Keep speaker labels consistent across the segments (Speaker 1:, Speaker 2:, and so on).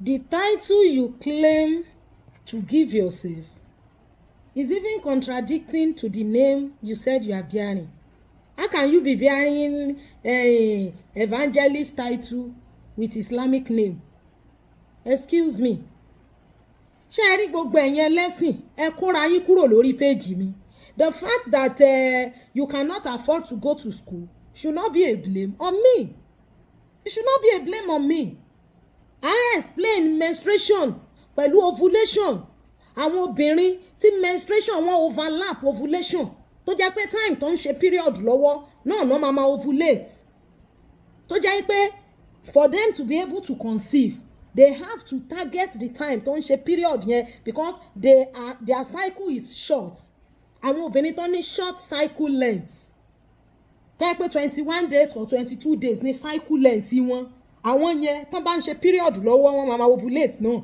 Speaker 1: The title you claim to give yourself is even contradicting to the name you said you are bearing. How can you be bearing evangelist title with Islamic name? Excuse me. Ṣé ẹ rí gbogbo ẹ̀yin ẹlẹ́sìn ẹ kóra yín kúrò lórí péjì mi. The fact that you cannot afford to go to school should not be a blame on me. It should not be a blame on me. I explain menstruation pẹ̀lú ovulation. Àwọn obìnrin tí menstruation wọn overlap ovulation tó jẹ́ pé time tó ń ṣe period lọ́wọ́ náà náà máa ovulate. Tó jẹ́ pé for them to be able to conceive, they have to target the time tó ń ṣe period yẹn because their cycle is short. Àwọn obìnrin tó ní short cycle length. Tó jẹ́ pé 21 days or 22 days ní cycle length wọn. Àwọn yẹn tán bá ń ṣe period lọ́wọ́ wọn máa ovulate náà.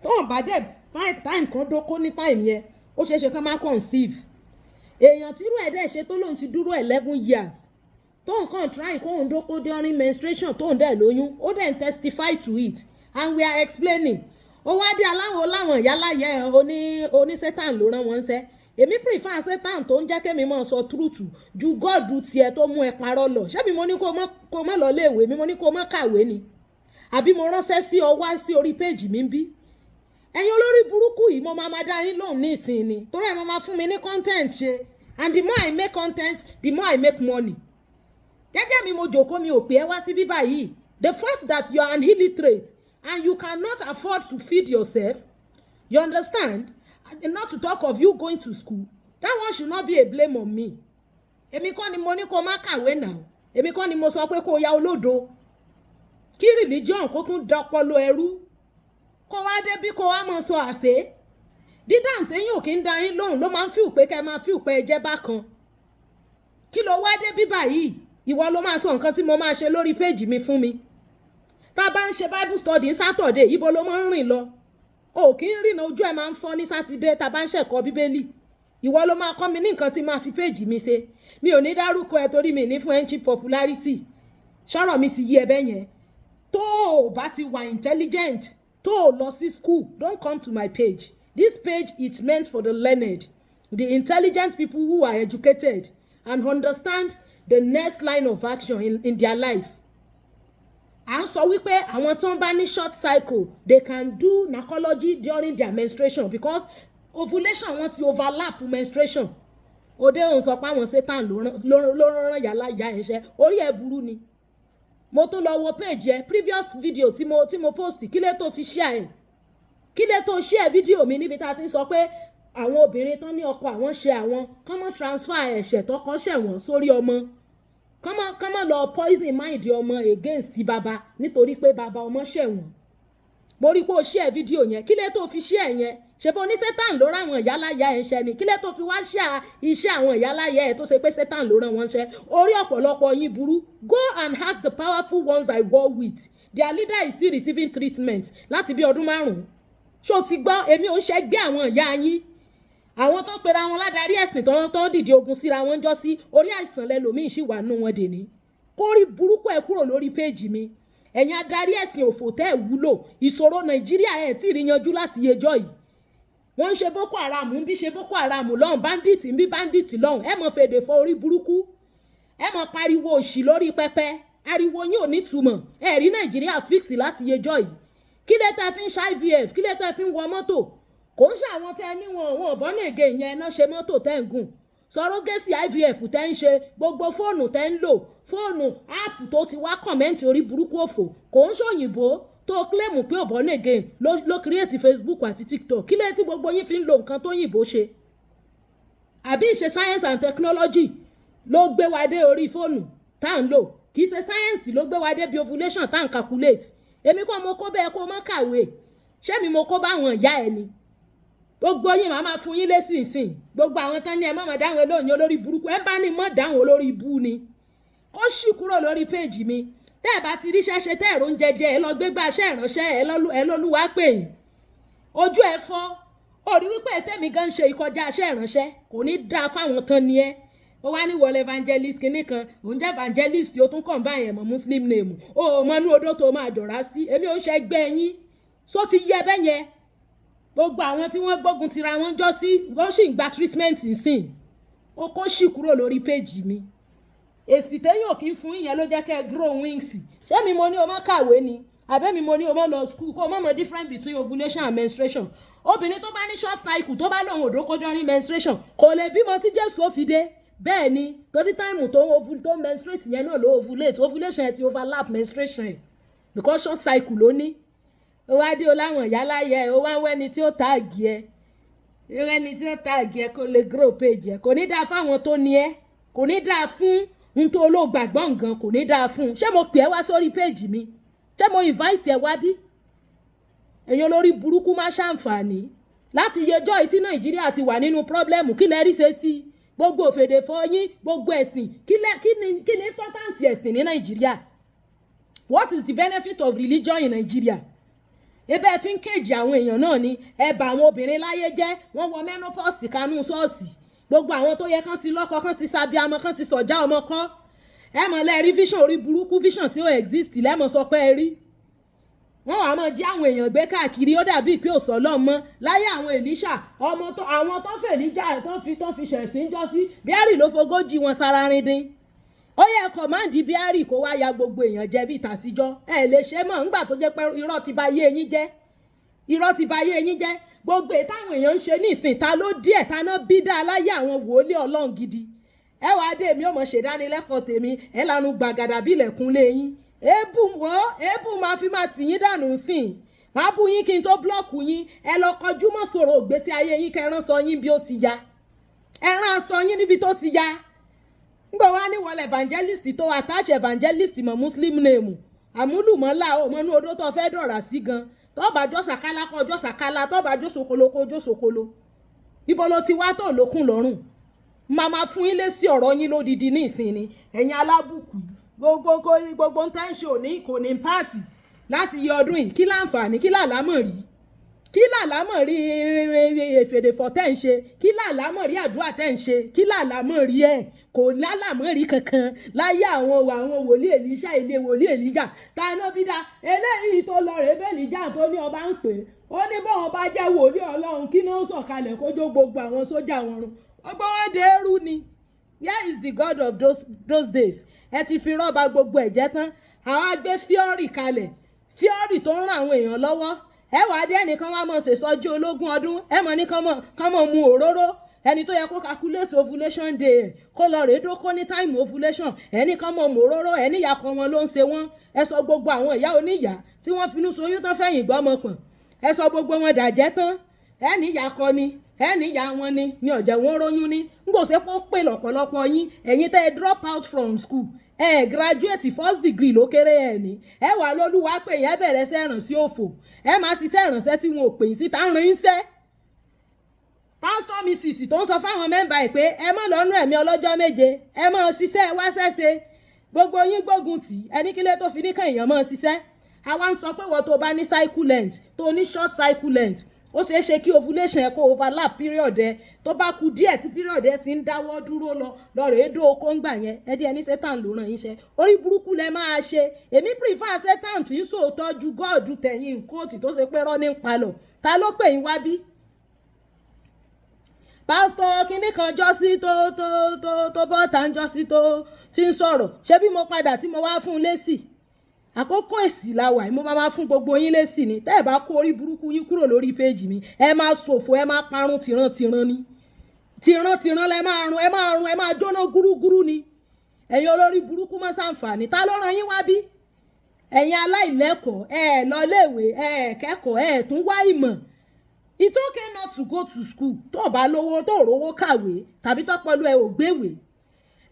Speaker 1: Tó wọ́n bá dẹ̀ find time kan dóko ní time yẹn ó ṣeé ṣe kán máa conceive. Èèyàn tí irú ẹ̀ dẹ̀ ṣe tó lóun ti dúró 11 years tó nǹkan try kóun dóko during menstruation tóun dẹ̀ lóyún ó dẹ̀ ń testify to it and we are explaining. Ó wá dé aláwọ̀ láwọn ìyáláyẹ oní Satan ló rán wọn ṣẹ́. Èmi prefer Satan tó ń jẹ́ kémi máa sọ truth ju God tiẹ̀ tó mú ẹ parọ́ lọ. Ṣebí mo ní kó má lọ léèwé mi mo ní kó má kàwé ni àbí mo ránṣẹ́ sí ọ wá sí orí péjì mi ń bí. Ẹ̀yin olórí burúkú yìí mo máa dá yín lóhùn ní ìsìn ni torí ẹ̀ mo máa fún mi ní content ṣe and the more I make content the more I make money. Gẹ́gẹ́ mi mo jòkó mi ò pé ẹ wá sí bíbá yìí. The fact that you are an illiterate and you cannot afford to feed yourself, you understand? And not to talk of you going to school, that one should not be a blame on me. Èmi kọ́ ni mo ní kó má kàwé náà. Èmi kọ́ ni mo sọ pé kó ya olódo. Kí religion kó tún dọpọlọ ẹrú. Kó wá dé bí kó wá mọ̀ sọ àṣẹ. Dídáhùn téyìn ò kí ń dá yín lóhùn ló máa ń feel pé kẹ́ máa feel pé ẹ jẹ́ bákan. Kí ló wá dé bí báyìí? Ìwọ ló máa sọ nǹkan tí mo máa ṣe lórí péjì mi fún mi. Tá bá ń ṣe Bible study ní Saturday, ibo ló máa ń rìn lọ. O kì í rìnà ojú ẹ̀ máa ń fọ́ ní Saturday tá bá ń ṣẹ̀kọ́ Bíbélì. Ìwọ ló máa kọ́ mi ní nǹkan tí máa fi péjì mi ṣe. Mi ò ní dárúkọ ẹ torí mi ní fún ẹ ń cheap popularity. Ṣọ́rọ̀ mi ti yí ẹ bẹ́ẹ̀ yẹn. Tó o bá ti wà intelligent, tó o lọ sí school, don't come to my page. This page is meant for the learned, the intelligent people who are educated and understand the next line of action in their life. À ń sọ wípé àwọn tó ń bá ní short cycle they can do narcology during their menstruation because ovulation wọn ti overlap menstruation. Òde òun sọ pé àwọn Satan ló rán yàrá ìyá ẹ̀ ṣẹ́ orí ẹ̀ burú ni. Mo tún lọ wo page ẹ previous video tí mo post kí lè tó fi share ẹ̀. Kí lè tó share video mi níbi tá a ti ń sọ pé àwọn obìnrin tán ní ọkọ àwọn ṣe àwọn kán mọ́ transfer ẹ̀ṣẹ̀ tọkọ ṣẹ̀wọ̀n sórí ọmọ. Kán mọ́ lọ poison mind ọmọ against ti bàbá nítorí pé bàbá ọmọ ṣẹ̀wọ̀n. Mo rí pé o share video yẹn kí lè tó fi share yẹn. Ṣé bó ní Satan ló rán àwọn ìyáláyà ẹ̀ ṣẹ́ ni kí lè tó fi wá share iṣẹ́ àwọn ìyáláyà ẹ̀ tó ṣe pé Satan ló rán wọn ṣẹ́. Orí ọ̀pọ̀lọpọ̀ yín burú. Go and ask the powerful ones I war with. Their leader is still receiving treatment láti bí ọdún 5. Ṣó ti gbọ́ èmi ò ń ṣẹgbẹ́ àwọn ìyá yín. Àwọn tó pera wọn ládàrí ẹ̀sìn tó dìde ogun síra wọn jọ sí orí àìsàn lẹ́lòmíì sì wà nù wọn dè ní. Kórí burúkú ẹ̀ kúrò lórí péjì mi. Ẹ̀yin adarí ẹ̀sìn òfò tẹ́ ẹ̀ wúlò. Ìṣòro Nàìjíríà ẹ̀ tí rí yanjú láti yejọ́ yìí. Wọ́n ń ṣe Boko Haram ń bí ṣe Boko Haram lọ́hùn bandit ń bí bandit lọ́hùn. Ẹ mọ̀ fèdè fọ orí burúkú. Ẹ mọ̀ pariwo òṣì lórí pẹpẹ. Ariwo yín ò ní túmọ̀. Ẹ rí Nàìjíríà fix láti yejọ́ yìí. Kí lẹ tẹ́ fi ń ṣe IVF? Kí lẹ tẹ́ fi ń wọ mọ́tò? Kò ń ṣe àwọn tẹ́ ní wọn bọ́nà ègè yẹn náà ṣe mọ́tò tẹ́ ń gùn. Sọ̀rọ̀gẹ́sì IVF tẹ́ ń ṣe gbogbo fóònù tẹ́ ń lò. Fóònù áàpù tó ti wá kọ̀mẹ́ǹtì orí burúkú òfò. Kò ń ṣòyìnbó tó claim pé ọ̀bọ̀nà ègè ló create Facebook àti TikTok. Kí lẹ tí gbogbo yín fi ń lo nǹkan tó yìnbó ṣe? Àbí ìṣe science and technology ló gbé wa dé orí fóònù tá ń lò? Kì í ṣe science ló gbé wa dé bí ovulation tá ń calculate. Èmi kọ́ mo kó bẹ́ẹ̀ kó má kàwé. Ṣé mi mo kó bá àwọn ìyá ẹ ni? Gbogbo yín màá máa fún yín lésì ìsìn. Gbogbo àwọn tán ní ẹ má dáhùn lóyìn olórí burúkú. Ẹ bá ní mọ́ dáhùn olórí ibú ni. Kó ṣì kúrò lórí péjì mi. Tẹ́ ẹ bá ti rí ṣẹ́ṣe tẹ́ ẹ̀rọ oúnjẹ jẹ ẹ lọ gbégbá iṣẹ́ ìránṣẹ́ ẹ lọ́lúwa pè yín. Ojú ẹ fọ́. Ó rí wípé tẹ́mi gan ṣe ìkọjá iṣẹ́ ìránṣẹ́ kò ní dáa fáwọn tán ni ẹ. Ó wá ní wọlé evangelist kìíní kan òun jẹ́ evangelist ó tún kàn báyẹn mọ́ muslim name. Ó mọ́nú odó tó máa dọ̀rá sí. Èmi ò ń ṣẹgbẹ́ yín. so ti yẹ bẹ́ẹ̀ yẹn gbogbo àwọn tí wọ́n gbógun tira wọn jọ sí wọ́n sì ń gba treatment nsìn ó kó sì kúrò lórí péjì mi èsì téyàn kì í fún ìyẹn ló jẹ́ kẹ́ ẹ grow wings ṣé mi mo ní o má kàwé ni àbẹ́mi mo ní o má lọ school kó o má mọ difference between ovulation and menstruation obìnrin tó bá ní short cycle tó bá lòun òdòkó during menstruation kò lè bímọ tí Jésù ó fi dé bẹ́ẹ̀ ni torí táìmù tó menstruate yẹn náà ló ovulate ovulation ẹ ti overlap menstruation ẹ because short cycle ló ní ó wá dé o láwọn ìyá láyé ó wá ń wẹ́ni tí ó táàgì ẹ ẹni tí ó táàgì ẹ kó lè grow page ẹ kò ní dáa fáwọn tó ní ẹ kò ní dáa fún n tó olóògbàgbọ́ nǹkan kò ní dáa fún ṣé mo pè ẹ́ wá sórí page mi ṣé mo invite ẹ wá bí èèyàn olórí burúkú má ṣàǹfààní láti yẹjọ́ ìtí Nàìjíríà ti wà nínú pọ́blẹ́mù kí lẹ rí ṣe sí gbogbo òfèdè fọyín gbogbo ẹ̀sìn kí ni importance ẹ̀sìn ní Nàìjíríà what is the benefit of religion in Nigeria ebe fi ń kéjì àwọn èèyàn náà ni ẹ bà àwọn obìnrin láyé jẹ́ wọ́n wọ menopause kanú ṣọ́ọ̀ṣì gbogbo àwọn tó yẹ kán ti lọ́kọ kán ti sábíamọ kán ti sọ̀já ọmọ kọ́ ẹ mọ̀ lẹ́ẹ̀rí vision orí burúkú vision tí ó exist lẹ́mọ̀ sọ pé ẹ rí wọ́n wàá mọ̀ jí àwọn èèyàn gbé káàkiri ó dàbí pé òsọ̀ lọ́mọ láyé àwọn Èlíṣà àwọn tó fẹ́ Èlíjà tó fi ṣẹ̀sìn jọ sí bíárì ló fogójì wọn sára rindin ó yẹ kọ̀máǹdì bíárì kó wá ya gbogbo èèyàn jẹ bí tàtijọ́ ẹ lè ṣe mọ̀ ńgbà tó jẹ́ pé irọ́ ti ba yé yín jẹ́ gbogbo táwọn èèyàn ń ṣe ní ìsìn ta ló díẹ̀ ta náà bí dá aláyé àwọn wòlíì Ọlọ́run gidi ẹ wàá dé mi ò mọ̀ ṣèdánilẹ́kọ̀ọ́ tèmi ẹ lanu gbàgàdà bí ilẹ̀kùn lé yín èébù máa fi máa tì yín dànù sìn máa bú yín kí n tó blọ́ọ̀kù yín ẹ lọ kọjú mọ́ sọ̀rọ̀ ògbésí ayé yín kẹran sọ yín bí ó ti ya ẹran sọ yín níbi tó ti ya ngbọ wá ní wọlé evangelist tó attach evangelist mọ́ muslim name àmúlùmọ́lá òmọ́nú odó tó fẹ́ dọ̀rà sí gan tó bá jọ́ sàkálà kọ́ jọ́ sàkálà tó bá jọ́ sòkòlò kọ́ jọ́ sòkòlò ibo ló ti wá tó lókun lọ́rùn màmá fún yín lé sí ọ̀rọ̀ yín lódìdí ní ìsinmi ẹ̀yin alábùkù gbogbo ń tẹ́ ń ṣe òní kò ní pààtì láti yẹ ọdún yìí kí láǹfààní kí làlámọ̀ rí èfèdèfọ̀ tẹ́ ń ṣe kí làlámọ̀ rí àdúrà tẹ́ ń ṣe kí làlámọ̀ rí ẹ̀ kò lálàmọ̀ rí kankan láyé àwọn wòlíì Èlíṣà ilé wòlíì Èlíjà táná bí dá eléyìí tó lọ rèé bẹ́ẹ̀ Èlíjà tó ní ọba ń pè ó ní bọ́wọn bá jẹ́ wòlíì Ọlọ́run kí ní ó sọ̀kalẹ̀ kójó gbogbo àwọn sójà wọn run ọgbọ́n wọn dé eru ni where is the God of those days ẹ ti fi rọ́ọ̀bà gbogbo ẹ̀jẹ̀ tán àwọn agbé fíọ́rì kalẹ̀ fíọ́rì tó ń ran àwọn èèyàn lọ́wọ́ ẹ wàá dé ẹnìkan wá mọ̀ ṣèṣọ́jú ológun ọdún ẹ mọ̀ ní kán mọ̀ mu òróró ẹni tó yẹ kó calculate ovulation day ẹ̀ kó lọ rèé dókó ní time ovulation ẹni kán mọ̀ mu òróró ẹni ìyá kan wọn ló ń ṣe wọ́n ẹ sọ gbogbo àwọn ìyá oníyà tí wọ́n finú soyún tán fẹ̀yìn gbọ́mọkàn ẹ sọ gbogbo wọn dàjẹ́ tán ẹni ìyá kan ni ẹni ìyá wọn ni ọ̀jẹ̀ wọn róyún ní ngbòsè kó pè lọ́pọ̀lọpọ̀ yín ẹ̀yin tẹ́ ẹ drop out from school graduate first degree ló kéré ẹ̀ ní ẹ wà lólúwa pé yẹn bẹ̀rẹ̀ sí ìrànṣẹ́ òfò ẹ máa ṣiṣẹ́ ìrànṣẹ́ tí wọn ò pè yín sí tá ń rin iṣẹ́ pásítọ̀ mísìsì tó ń sọ fáwọn mẹ́mbà ẹ̀ pé ẹ má lọ́nú ẹ̀mí ọlọ́jọ́ méje ẹ má ṣiṣẹ́ wá ṣẹ́ṣe gbogbo yín gbógun tì ẹni kílé tó fi ní kàn èèyàn máa ṣiṣẹ́ àwa ń sọ pé wọ́n tó bá ní cycle length tó ní short cycle length ó ṣeé ṣe kí ovulation ẹ kó overlap period ẹ tó bá kù díẹ̀ tí period ẹ ti ń dáwọ́ dúró lọ rèé dó okó ń gbà yẹn ẹ díẹ̀ ní satan ló ràn yín ṣe orí burúkú lẹ máa ṣe èmi prefer satan tí ń sòótọ́ ju gọ́ọ̀dù tẹ̀yìn kóòtù tó ṣe pé rọ́ní ń palọ̀ ta ló pè yín wá bí. pásítọ̀ kínní kan jọ́sí tó bọ́ta ń jọ́sí tó ti ń sọ̀rọ̀ ṣé bí mo padà tí mo wá fún un lésì àkókò èsì la wà mo máa fún gbogbo yín lésì ni tẹ́ ẹ bá kó orí burúkú yín kúrò lórí péjì mi ẹ máa ṣòfò ẹ máa parun tìran ni tìran lẹ máa run ẹ máa jóná gúrúgúrú ni ẹ̀yin olórí burúkú mọ́ sàǹfààní ta ló ràn yín wá bí ẹ̀yin aláìlẹ́kọ̀ọ́ ẹ lọ léèwé ẹ kẹ́kọ̀ọ́ ẹ tún wá ìmọ̀ it's okay not to go to school tó bá lówó tó rówó kàwé tàbí tọ́pọ̀lú ẹ ò gbéwèé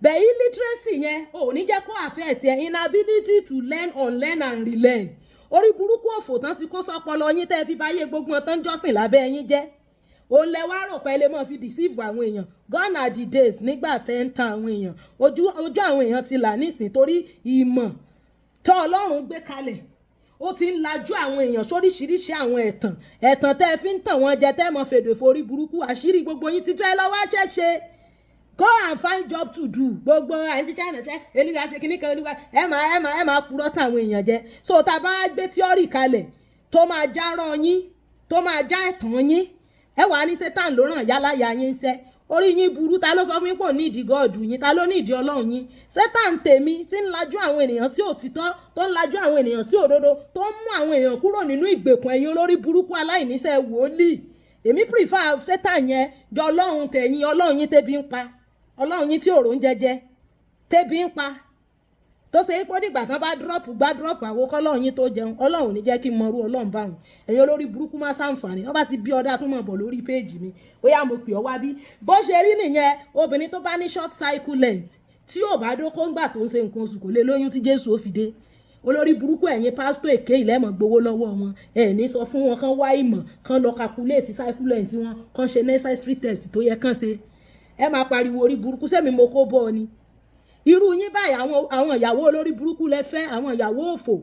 Speaker 1: the illiteracy yẹn ò ní jẹ́ kó affect ẹ inability to learn unlearn and relearn orí burúkú òfò tán ti kó sọpọlọ yín tẹ́ fi báyé gbogbo ọ̀tán jọ́sìn lábẹ́ yín jẹ́ òun lẹ wá rò pé ẹ lè mọ̀ fi deceive àwọn èèyàn gone are the days nígbà tẹ́ ń tan àwọn èèyàn ojú àwọn èèyàn ti là nísìn torí ìmọ̀ tó Ọlọ́run gbé kalẹ̀ ó ti ń lajú àwọn èèyàn sóríṣiríṣi àwọn ẹ̀tàn tẹ́ fi ń tàn wọ́n jẹ tẹ́ mọ̀ fèdè forí burúkú àṣírí gbogbo yín ti tó ẹ lọ́wọ́ ṣẹ̀ṣẹ̀ go and find job to do gbogbo àìjíjà ìrìnàṣẹ́ eléyà ṣe kíní kan olúwa ẹ máa purọ́ táwọn èèyàn jẹ so tá a bá gbé tíọ́rì kalẹ̀ tó máa járọ yín tó máa já ẹ̀tàn yín ẹ wàá ní Satan ló ràn yálàyà yín ṣẹ́ orí yín burú ta ló sọ fún yín pò ní ìdí gọ́ọ̀dù yín ta ló ní ìdí ọlọ́run yín Satan tèmi tí ń lajú àwọn ènìyàn sí òtítọ́ tó ń lajú àwọn ènìyàn sí òdodo tó ń mú àwọn èèyàn kúrò nínú ìgbèkùn ẹ̀yin olórí burúkú aláìníṣẹ́ wòlíì èmi prefer Satan yẹn jọ ọlọ́run tẹ̀yìn ọlọ́run yín tẹ́bi ń pa ọlọ́run yín tí òrò ń jẹjẹ tẹ́bi ń pa tó ṣe pé nígbà tán bá drop àwòkọ́ ọlọ́run yín tó jẹun ọlọ́run ní jẹ́ kí n mọrú ọlọ́run báwọn ẹ̀yin olórí burúkú má ṣàǹfààní wọ́n bá ti bí ọdá tó mọ̀ bọ̀ lórí péèjì mi bóyá mo pè ọ́ wá bí bó ṣe rí nìyẹn obìnrin tó bá ní short cycle length tí ò bá dókó ńgbà tó ń ṣe nǹkan oṣù kò lè lóyún tí Jésù ó fi dé olórí burúkú ẹ̀yin pásítọ̀ èké ìlẹ́mọ̀ gbowó lọ́wọ́ wọn ẹ̀ ní sọ fún wọn kán wá ìmọ̀ kán lọ calculate cycle length wọn kán ṣe necessary test tó yẹ kán ṣe ẹ máa pariwo orí burúkú sẹ́mi mo kó bọ́ ọ ni irú yín báyìí àwọn ìyàwó olórí burúkú lẹ fẹ́ àwọn ìyàwó òfò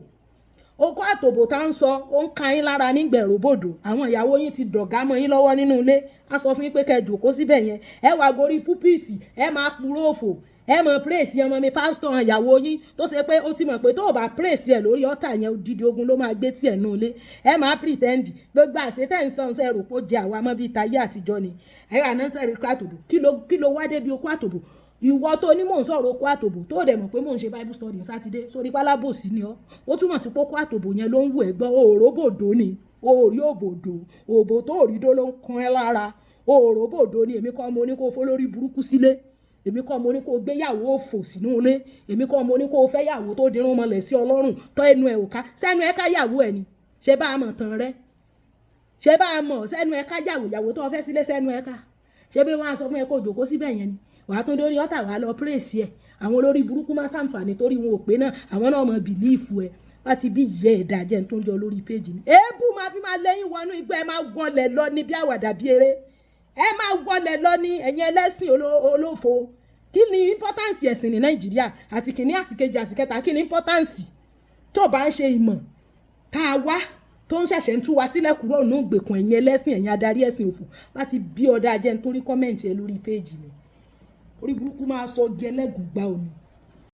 Speaker 1: okó àtòbò tá ń sọ ó ń ka yín lára nígbẹ̀rún bòdò àwọn ìyàwó yín ti dọ̀gá mọ́ yín lọ́wọ́ nínú ilé á sọ fún yín pé kẹ́ jòkó síbẹ̀ yẹn ẹ wá gorí púpìtì ẹ máa purọ́ òfò ẹ mọ̀ praise ọmọ mi pásítọ̀ ìyàwó yín tó ṣe pé ó ti mọ̀ pé tó o bá praise ẹ lórí ọ̀tá yẹn odidi ogun ló máa gbé tiẹ̀ nù ilé ẹ máa pretend gbogbo àṣetẹ̀ ń sọ̀n sẹ́ rò pé ó jẹ àwa mọ́ bíi tayé àtijọ́ ni ẹ rà náà sẹ́rí okó àtòbò kí ló wá débi okó àtòbò ìwọ tó ní mò ń sọ̀rọ̀ okó àtòbò tó dẹ̀ mọ̀ pé mò ń ṣe bible study sátidé sórí pálábòsí ni ọ́ ó túmọ̀ sí pé okó àtòbò yẹn ló ń wù ẹ́ gbọ́ òróbòdó ni òrí òbòdó òbò tó òrídó ló ń kan ẹ́ lára òróbòdó ni èmi kọ́ mo ní kó fọ́ lórí burúkú sílé èmi kọ́ mo ní kó gbéyàwó òfò sínú ilé èmi kọ́ mo ní kó fẹ́ yàwó tó dirun mọ́lẹ̀ sí ọlọ́run tọ́ ẹnu ẹ̀ ò ká sẹ́nu ẹ̀ ká yàwó ẹ̀ ni ṣé bá a mọ̀ tán rẹ́ ṣé bá a mọ̀ sẹ́nu ẹ̀ ká yàwó tó fẹ́ sílé sẹ́nu ẹ̀ ká ṣé bí wọ́n á sọ fún ẹ kó jòkó síbẹ̀ yẹn ni wàá tún dórí ọ̀tà wàá lọ pírèsì ẹ̀ àwọn olórí burúkú má ṣàǹfààní torí wọn ò pé náà àwọn náà mọ̀ bìlíìfù ẹ̀ láti bí ìyẹ́ ẹ̀dá jẹ́ tó ń jọ lórí péjì mi èébú máa fi máa lẹ́yìn wọnú igbá ẹ máa wọlẹ̀ lọ ní bí àwàdà bí eré ẹ máa wọlẹ̀ lọ ní ẹ̀yin ẹlẹ́sìn olófo kí ni importance ẹ̀sìn ní Nàìjíríà àti kìíní àti kejì àti kẹta kí ni importance tó bá ń ṣe ìmọ̀ tá a wá tó ń ṣẹ̀ṣẹ̀ ń tú wa sílẹ̀ kúrò nínú ìgbèkùn ẹ̀yin ẹlẹ́sìn ẹ̀yin adarí ẹ̀sìn òfò láti bí ọ̀dà jẹ́ nítorí kọ́mẹ̀ntì ẹ lórí péjì mi orí burúkú máa sọ jẹ́lẹ́gùn gbá omi